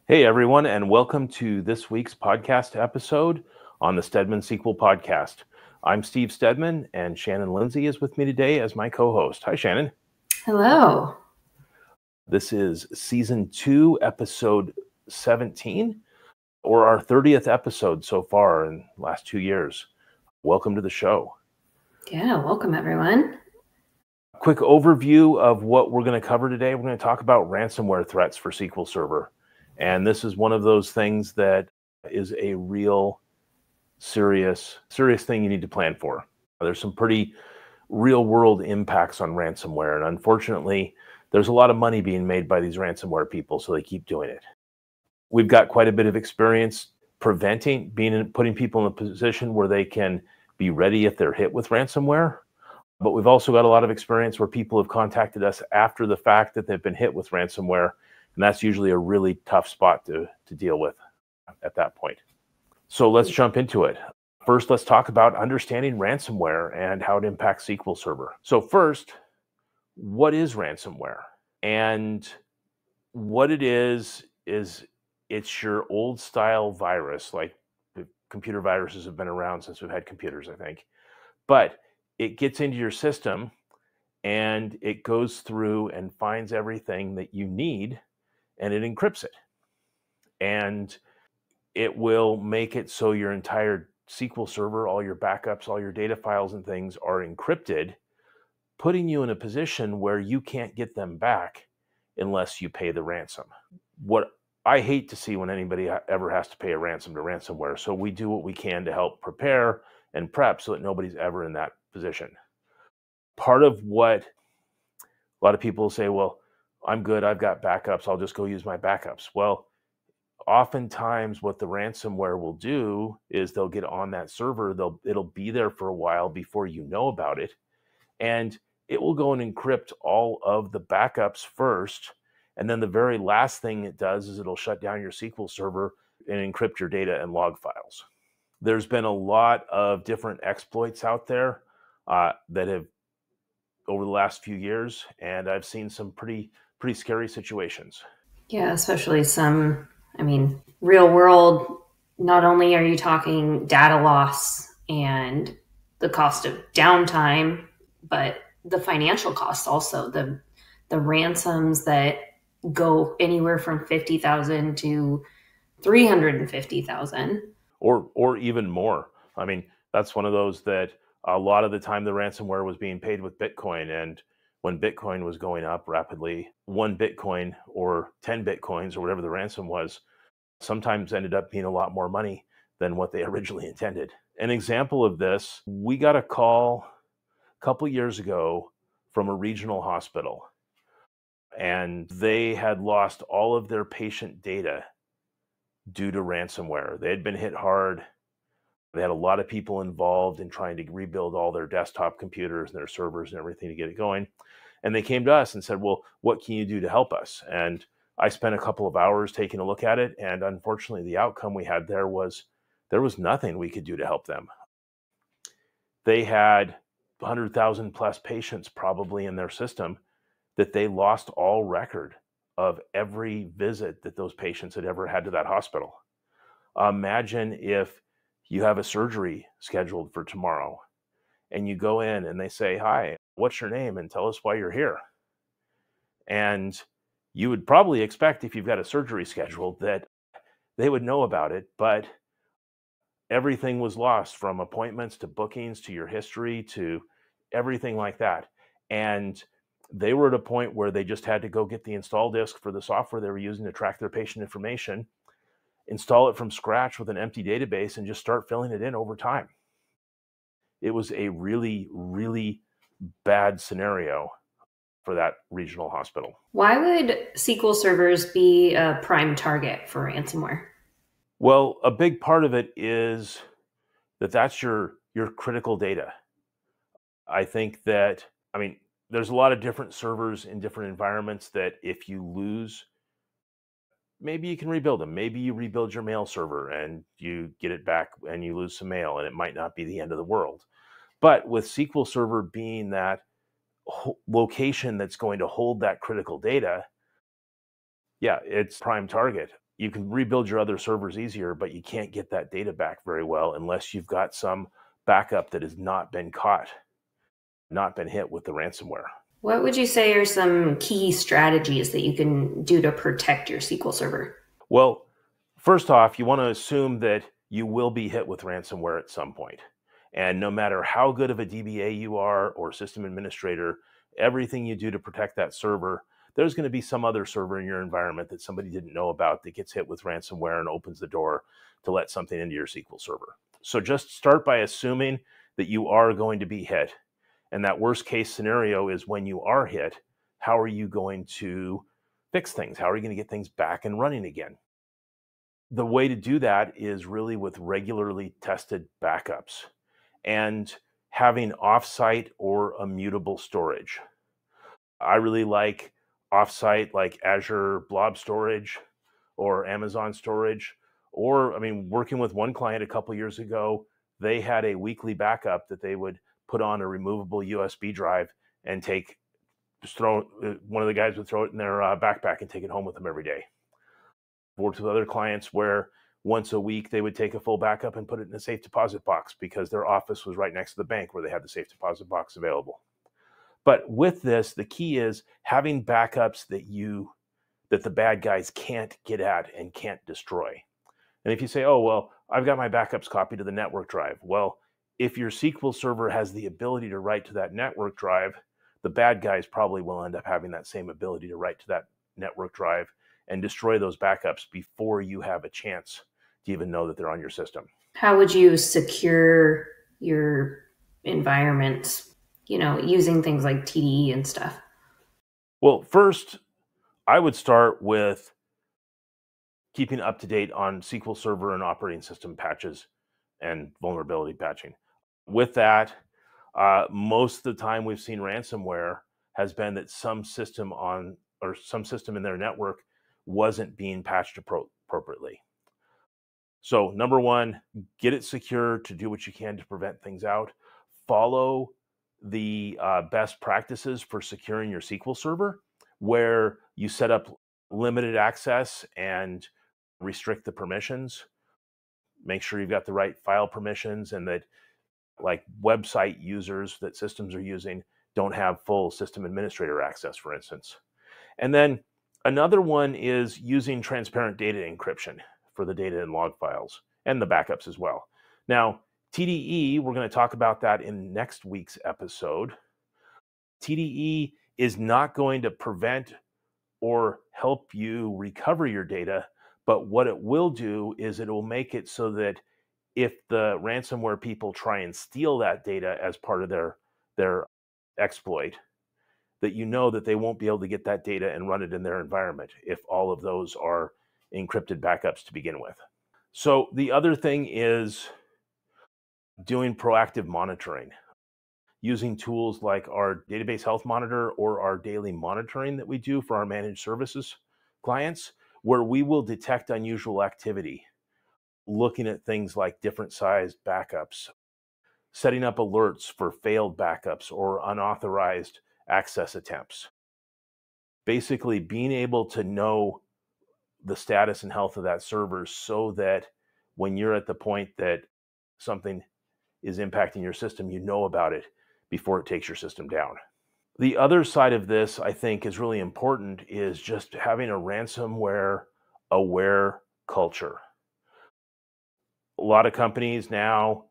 Hey everyone, and welcome to this week's podcast episode on the Stedman SQL Podcast. I'm Steve Stedman, and Shannon Lindsay is with me today as my co-host. Hi, Shannon. Hello. This is Season 2, Episode 17, or our 30th episode so far in the last 2 years. Welcome to the show. Yeah, welcome everyone. Quick overview of what we're going to cover today. We're going to talk about ransomware threats for SQL Server. And this is one of those things that is a real serious thing you need to plan for. There's some pretty real world impacts on ransomware. And unfortunately, there's a lot of money being made by these ransomware people, so they keep doing it. We've got quite a bit of experience putting people in a position where they can be ready if they're hit with ransomware. But we've also got a lot of experience where people have contacted us after the fact that they've been hit with ransomware. And that's usually a really tough spot to deal with at that point. So let's jump into it. First, let's talk about understanding ransomware and how it impacts SQL Server. So first, what is ransomware? And what it is it's your old style virus, like computer viruses have been around since we've had computers, I think. But it gets into your system and it goes through and finds everything that you need and it encrypts it. And it will make it so your entire SQL Server, all your backups, all your data files and things are encrypted, putting you in a position where you can't get them back unless you pay the ransom. What I hate to see when anybody ever has to pay a ransom to ransomware. So we do what we can to help prepare and prep so that nobody's ever in that position. Part of what a lot of people say, well, I'm good, I've got backups, I'll just go use my backups. Well, oftentimes what the ransomware will do is they'll get on that server, it'll be there for a while before you know about it, and it will go and encrypt all of the backups first, and then the very last thing it does is it'll shut down your SQL Server and encrypt your data and log files. There's been a lot of different exploits out there that have over the last few years, and I've seen some pretty scary situations. Yeah, especially real world, not only are you talking data loss and the cost of downtime, but the financial costs also, the ransoms that go anywhere from 50,000 to 350,000. Or even more. I mean, that's one of those that a lot of the time the ransomware was being paid with Bitcoin, and when Bitcoin was going up rapidly, 1 Bitcoin or 10 Bitcoins or whatever the ransom was, sometimes ended up being a lot more money than what they originally intended. An example of this, we got a call a couple years ago from a regional hospital, and they had lost all of their patient data due to ransomware. They had been hit hard. They had a lot of people involved in trying to rebuild all their desktop computers and their servers and everything to get it going. And they came to us and said, well, what can you do to help us? And I spent a couple of hours taking a look at it. And unfortunately, the outcome we had there was nothing we could do to help them. They had 100,000 plus patients probably in their system that they lost all record of every visit that those patients had ever had to that hospital. Imagine if you have a surgery scheduled for tomorrow and you go in and they say, hi, what's your name? And tell us why you're here. And you would probably expect, if you've got a surgery scheduled, that they would know about it, but everything was lost, from appointments to bookings to your history to everything like that. And they were at a point where they just had to go get the install disk for the software they were using to track their patient information, install it from scratch with an empty database, and just start filling it in over time. It was a really, really bad scenario for that regional hospital. Why would SQL servers be a prime target for ransomware? Well, a big part of it is that's your critical data. I think that, there's a lot of different servers in different environments that if you lose, maybe you can rebuild them. Maybe you rebuild your mail server and you get it back and you lose some mail, and it might not be the end of the world. But with SQL Server being that location that's going to hold that critical data, yeah, it's prime target. you can rebuild your other servers easier, but you can't get that data back very well unless you've got some backup that has not been caught, not been hit with the ransomware. What would you say are some key strategies that you can do to protect your SQL Server? Well, first off, you want to assume that you will be hit with ransomware at some point. And no matter how good of a DBA you are or system administrator, everything you do to protect that server, there's going to be some other server in your environment that somebody didn't know about that gets hit with ransomware and opens the door to let something into your SQL Server. So just start by assuming that you are going to be hit. And that worst case scenario is when you are hit, how are you going to fix things? How are you going to get things back and running again? The way to do that is really with regularly tested backups and having offsite or immutable storage. I really like offsite, like Azure Blob Storage or Amazon Storage. Or, working with one client a couple years ago, they had a weekly backup that they would put on a removable USB drive and one of the guys would throw it in their backpack and take it home with them every day. Worked with other clients where once a week they would take a full backup and put it in a safe deposit box because their office was right next to the bank where they had the safe deposit box available. But with this, the key is having backups that the bad guys can't get at and can't destroy. And if you say, oh, well, I've got my backups copied to the network drive. Well, if your SQL Server has the ability to write to that network drive, the bad guys probably will end up having that same ability to write to that network drive and destroy those backups before you have a chance to even know that they're on your system. How would you secure your environment, using things like TDE and stuff? Well, first, I would start with keeping up to date on SQL Server and operating system patches and vulnerability patching. With that, most of the time we've seen ransomware has been that some system in their network wasn't being patched appropriately. So number one, get it secure to do what you can to prevent things out. Follow the best practices for securing your SQL Server, where you set up limited access and restrict the permissions. Make sure you've got the right file permissions and that like website users that systems are using don't have full system administrator access, for instance. And then another one is using transparent data encryption for the data and log files and the backups as well. Now, TDE, we're going to talk about that in next week's episode. TDE is not going to prevent or help you recover your data, but what it will do is it will make it so that if the ransomware people try and steal that data as part of their exploit, that you know that they won't be able to get that data and run it in their environment if all of those are encrypted backups to begin with. So the other thing is doing proactive monitoring, using tools like our database health monitor or our daily monitoring that we do for our managed services clients, where we will detect unusual activity, looking at things like different sized backups, setting up alerts for failed backups or unauthorized access attempts. Basically, being able to know the status and health of that server so that when you're at the point that something is impacting your system, you know about it before it takes your system down. The other side of this, I think, is really important is just having a ransomware aware culture. A lot of companies now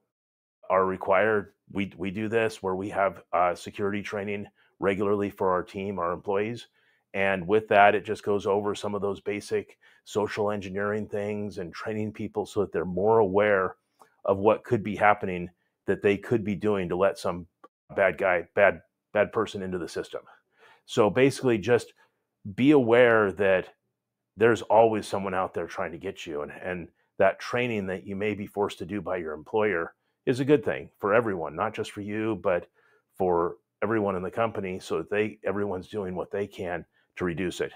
are required, we do this where we have security training regularly for our team, our employees. And with that, it just goes over some of those basic social engineering things and training people so that they're more aware of what could be happening that they could be doing to let some bad person into the system. So basically just be aware that there's always someone out there trying to get you. And that training that you may be forced to do by your employer is a good thing for everyone, not just for you, but for everyone in the company so that everyone's doing what they can to reduce it.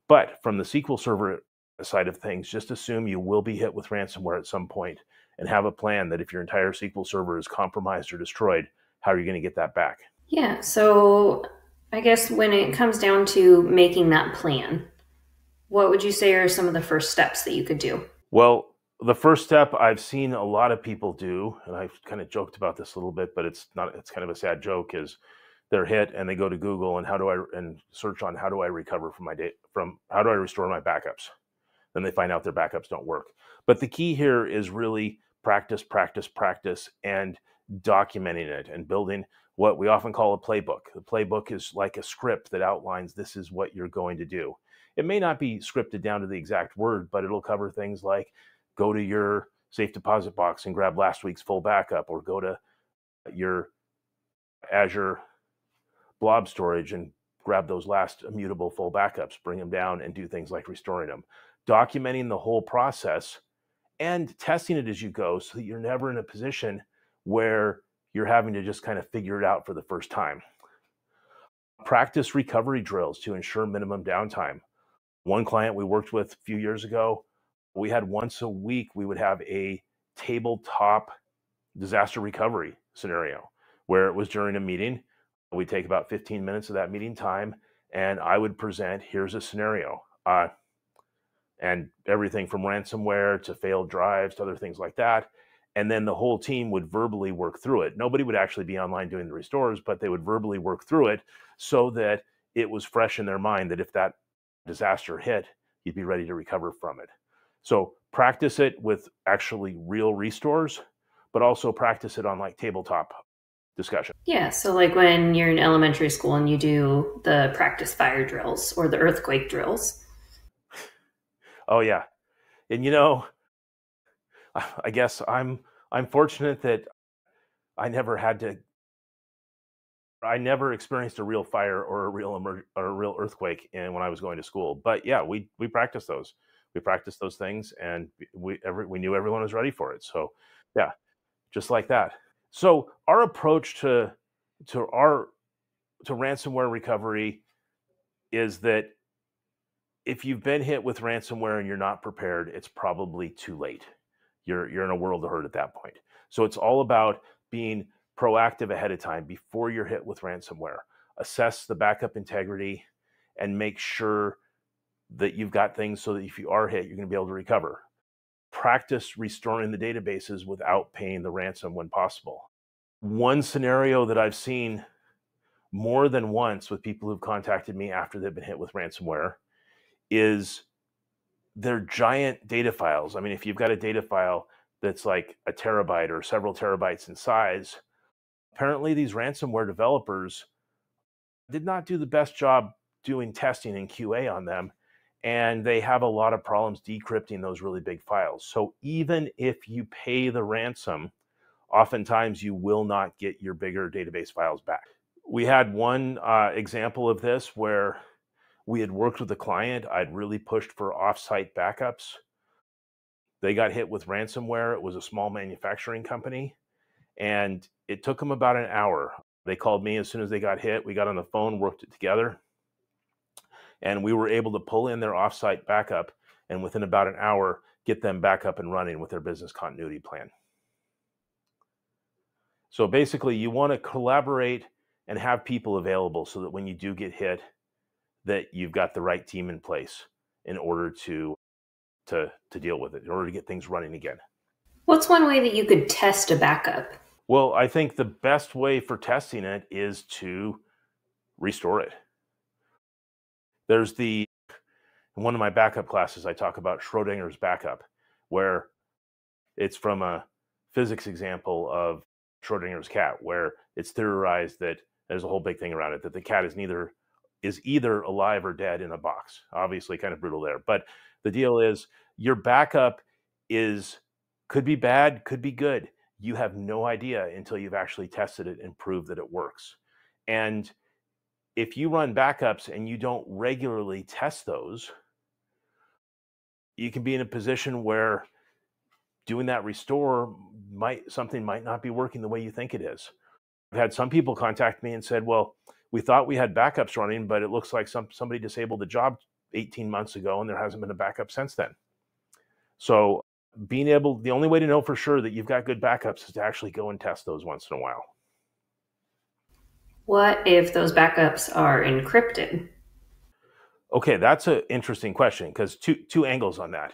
But from the SQL Server side of things, just assume you will be hit with ransomware at some point and have a plan that if your entire SQL Server is compromised or destroyed, how are you going to get that back? Yeah, so I guess when it comes down to making that plan, What would you say are some of the first steps that you could do? Well, the first step I've seen a lot of people do, and I've kind of joked about this a little bit, but it's kind of a sad joke, is they're hit and they go to Google and search on how do I recover from how do I restore my backups? Then they find out their backups don't work. But the key here is really practice, practice, practice, and documenting it and building what we often call a playbook. The playbook is like a script that outlines this is what you're going to do. It may not be scripted down to the exact word, but it'll cover things like go to your safe deposit box and grab last week's full backup, or go to your Azure blob storage and grab those last immutable full backups, bring them down, and do things like restoring them. Documenting the whole process and testing it as you go so that you're never in a position where you're having to just kind of figure it out for the first time. Practice recovery drills to ensure minimum downtime. One client we worked with a few years ago, we had once a week, we would have a tabletop disaster recovery scenario where it was during a meeting. We'd take about 15 minutes of that meeting time, and I would present, here's a scenario. And everything from ransomware to failed drives to other things like that. And then the whole team would verbally work through it. Nobody would actually be online doing the restores, but they would verbally work through it so that it was fresh in their mind that if that disaster hit, you'd be ready to recover from it. So practice it with actually real restores, but also practice it on like tabletop discussion. Yeah, so like when you're in elementary school and you do the practice fire drills or the earthquake drills. Oh yeah. And I guess I'm fortunate that I never experienced a real fire or a real earthquake when I was going to school. But yeah, we practiced those. We practiced those things, and we knew everyone was ready for it. So yeah, just like that. So our approach to ransomware recovery is that if you've been hit with ransomware and you're not prepared, it's probably too late. You're in a world of hurt at that point. So it's all about being proactive ahead of time before you're hit with ransomware. Assess the backup integrity and make sure that you've got things so that if you are hit, you're going to be able to recover. Practice restoring the databases without paying the ransom when possible. One scenario that I've seen more than once with people who've contacted me after they've been hit with ransomware is their giant data files. I mean, if you've got a data file that's like a terabyte or several terabytes in size, apparently these ransomware developers did not do the best job doing testing and QA on them, and they have a lot of problems decrypting those really big files. So even if you pay the ransom, oftentimes you will not get your bigger database files back. We had one example of this where we had worked with a client. I'd really pushed for offsite backups. They got hit with ransomware. It was a small manufacturing company, and it took them about an hour. They called me as soon as they got hit. We got on the phone, worked it together, and we were able to pull in their offsite backup and within about an hour, get them back up and running with their business continuity plan. So basically, you want to collaborate and have people available so that when you do get hit, that you've got the right team in place in order to deal with it, in order to get things running again. What's one way that you could test a backup? Well, I think the best way for testing it is to restore it. There's in one of my backup classes, I talk about Schrodinger's backup, where it's from a physics example of Schrodinger's cat, where it's theorized that there's a whole big thing around it, that the cat is either alive or dead in a box. Obviously kind of brutal there. But the deal is your backup could be bad, could be good. You have no idea until you've actually tested it and proved that it works. And if you run backups and you don't regularly test those, you can be in a position where doing that restore something might not be working the way you think it is. I've had some people contact me and said, well, we thought we had backups running, but it looks like somebody disabled the job 18 months ago and there hasn't been a backup since then. So the only way to know for sure that you've got good backups is to actually go and test those once in a while. What if those backups are encrypted? Okay, that's an interesting question because two angles on that.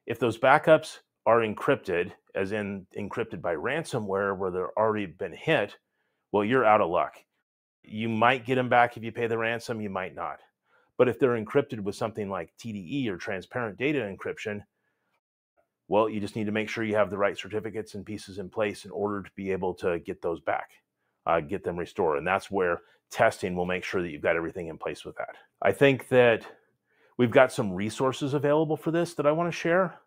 If those backups are encrypted, as in encrypted by ransomware where they're already been hit, well, you're out of luck. You might get them back if you pay the ransom, you might not. But if they're encrypted with something like TDE or transparent data encryption, well, you just need to make sure you have the right certificates and pieces in place in order to be able to get those back, get them restored. And that's where testing will make sure that you've got everything in place with that. I think that we've got some resources available for this that I want to share.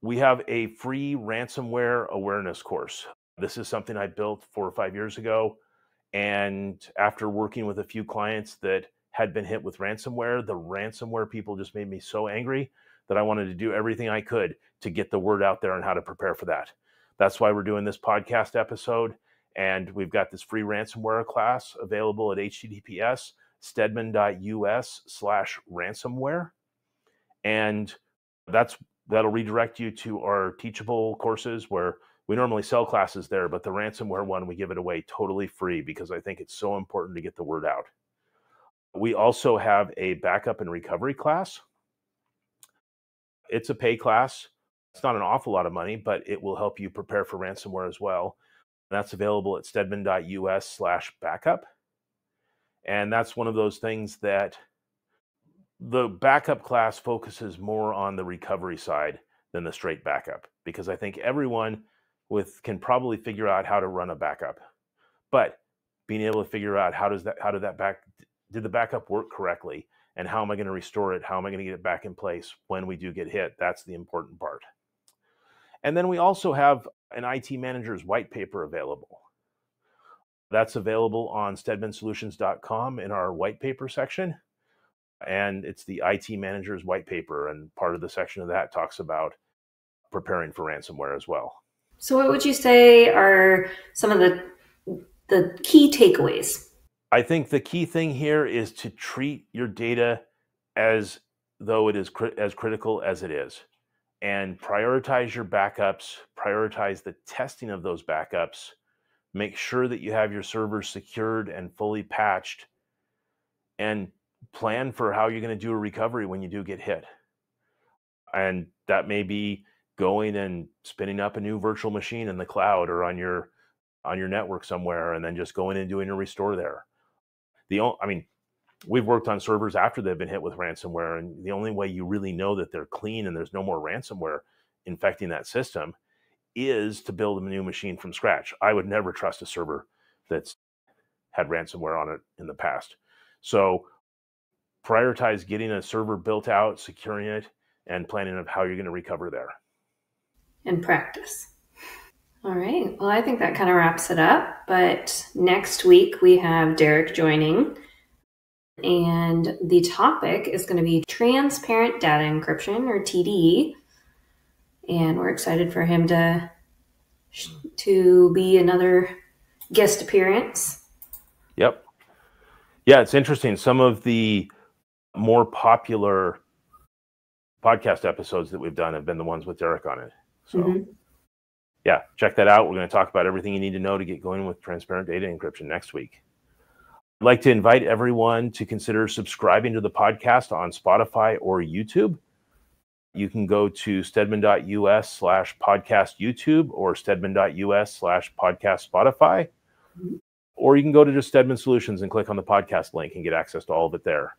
We have a free ransomware awareness course. This is something I built 4 or 5 years ago. And after working with a few clients that had been hit with ransomware, the ransomware people just made me so angry that I wanted to do everything I could to get the word out there on how to prepare for that. That's why we're doing this podcast episode. And we've got this free ransomware class available at https stedman.us/ransomware. And that'll redirect you to our teachable courses where we normally sell classes there, but the ransomware one, we give it away totally free because I think it's so important to get the word out. We also have a backup and recovery class. It's a pay class. It's not an awful lot of money, but it will help you prepare for ransomware as well. And that's available at stedman.us/backup. And that's one of those things that the backup class focuses more on the recovery side than the straight backup, because I think everyone can probably figure out how to run a backup, but being able to figure out did the backup work correctly, and how am I going to restore it? How am I going to get it back in place when we do get hit? That's the important part. And then we also have an IT manager's white paper available. That's available on stedmansolutions.com in our white paper section. And it's the IT manager's white paper. And part of the section of that talks about preparing for ransomware as well. So what would you say are some of the key takeaways? I think the key thing here is to treat your data as though it is as critical as it is, and prioritize your backups, prioritize the testing of those backups, make sure that you have your servers secured and fully patched, and plan for how you're going to do a recovery when you do get hit. And that may be going and spinning up a new virtual machine in the cloud or on your network somewhere, and then just going and doing a restore there. We've worked on servers after they've been hit with ransomware, and the only way you really know that they're clean and there's no more ransomware infecting that system is to build a new machine from scratch. I would never trust a server that's had ransomware on it in the past. So prioritize getting a server built out, securing it, and planning of how you're going to recover there. And practice. All right. Well, I think that kind of wraps it up. But next week we have Derek joining. And the topic is going to be transparent data encryption, or TDE. And we're excited for him to be another guest appearance. Yep. Yeah, it's interesting. Some of the more popular podcast episodes that we've done have been the ones with Derek on it. So yeah, check that out. We're going to talk about everything you need to know to get going with transparent data encryption next week. I'd like to invite everyone to consider subscribing to the podcast on Spotify or YouTube. You can go to stedman.us/podcast YouTube or stedman.us/podcast Spotify. Or you can go to just Stedman Solutions and click on the podcast link and get access to all of it there.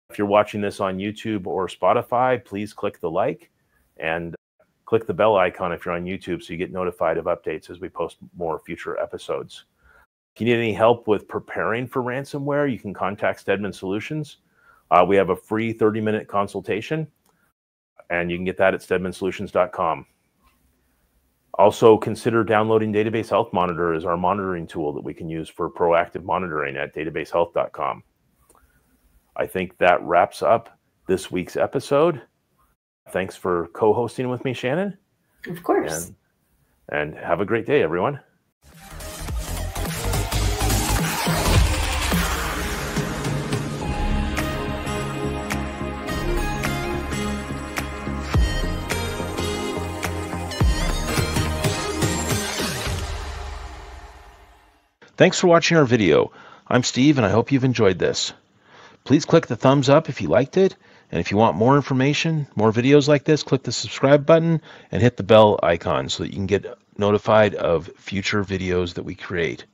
If you're watching this on YouTube or Spotify, please click the like and click the bell icon if you're on YouTube so you get notified of updates as we post more future episodes. If you need any help with preparing for ransomware, you can contact Stedman Solutions. We have a free 30-minute consultation, and you can get that at stedmansolutions.com. Also, consider downloading Database Health Monitor as our monitoring tool that we can use for proactive monitoring at databasehealth.com. I think that wraps up this week's episode. Thanks for co-hosting with me, Shannon. Of course. And have a great day, everyone. Thanks for watching our video. I'm Steve, and I hope you've enjoyed this. Please click the thumbs up if you liked it. And if you want more information, more videos like this, click the subscribe button and hit the bell icon so that you can get notified of future videos that we create.